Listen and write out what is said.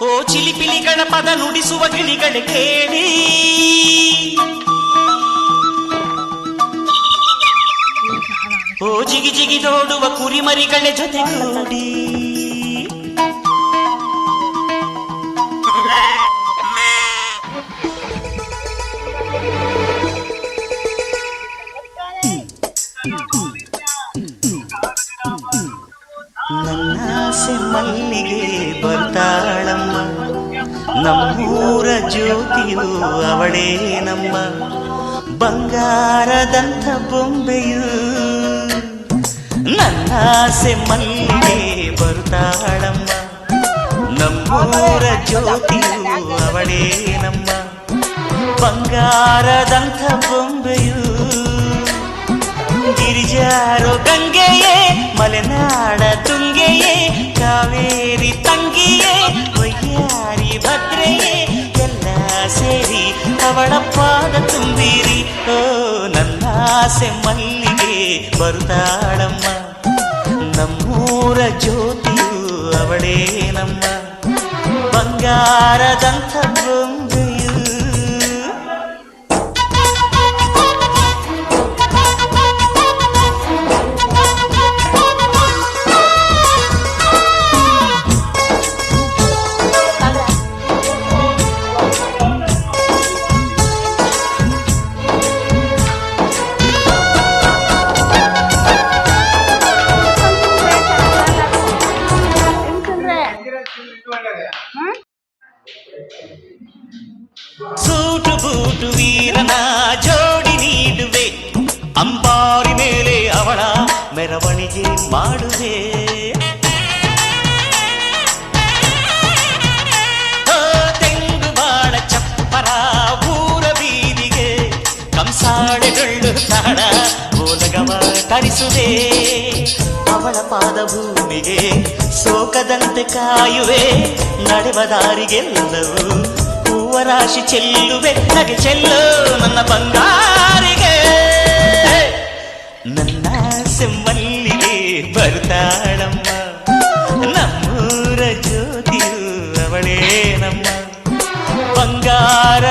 ಓ ಚಿಲಿಪಿಲಿಗಳ ಪದ ನುಡಿಸುವ ಗಿಳಿಗಳ ಕೇಳಿ, ಓ ಜಿಗಿ ಜಿಗಿ ನೋಡುವ ಕುರಿಮರಿಗಳ ಜೊತೆಗೂಡಿ, ನನ್ನಾಸೆ ಮಲ್ಲಿಗೆ ಬರ್ತಾಳಮ್ಮ, ನಮ್ಮೂರ ಜ್ಯೋತಿಯು ಅವಳೇ ನಮ್ಮ, ಬಂಗಾರದಂಥ ಬೊಂಬೆಯು. ನನ್ನಾಸೆ ಮಲ್ಲಿಗೆ ಬರ್ತಾಳಮ್ಮ, ನಮ್ಮೂರ ಜ್ಯೋತಿಯು ಅವಳೇ ನಮ್ಮ, ಬಂಗಾರದಂಥ ಬೊಂಬೆಯು. ಗಿರಿಜಾರೋ ಗಂಗೆಯೇ, ಮಲೆನಾಡ ತುಂಗೆಯೇ, ಕಾವೇರಿ ತಂಗಿಯೇ, ವಯ್ಯಾರಿ ಭದ್ರೆಯೇ, ಎಲ್ಲ ಸೇರಿ ಅವಳ ಪಾದ ತುಂಬಿರಿ. ಓ ನನ್ನಾಸೆ ಮಲ್ಲಿಗೆ ಬರುತ್ತಾಳಮ್ಮ, ನಮ್ಮೂರ ಜ್ಯೋತಿಯು ಅವಳೇ ನಮ್ಮ, ಬಂಗಾರದಂಥ ಬೊಂಬೆಯು. ಸೂಟು ಬೂಟು ವೀರನ ಜೋಡಿ ನೀಡುವೆ, ಅಂಬಾರಿ ಮೇಲೆ ಅವಳ ಮೆರವಣಿಗೆ ಮಾಡುವೆ. ತೆಂಗು ಬಾಳ ಚಪ್ಪರ ಊರ ಬೀದಿಗೆ, ಕಂಸಾಳೆ ಡೊಳ್ಳು ತಾಳ ಬೋಲಗವ ತರಿಸುವೆ. ಅವಳ ಪಾದ ಭೂಮಿಗೆ ಸೋಕದಂತೆ ಕಾಯುವೆ, ನಡೆವ ದಾರಿಗೆಲ್ಲವೂ ಹೂವರಾಶಿ ಚೆಲ್ಲುವೆ. ನಗೆ ಚೆಲ್ಲು ನನ್ನ ಬಂಗಾರಿಗೆ, ನನ್ನ ಸೆಮ್ಮಲ್ಲಿಗೆ ಬರ್ತಾಳಮ್ಮ, ನಮ್ಮೂರ ಜ್ಯೋತಿಯು ಅವಳೇ ನಮ್ಮ, ಬಂಗಾರ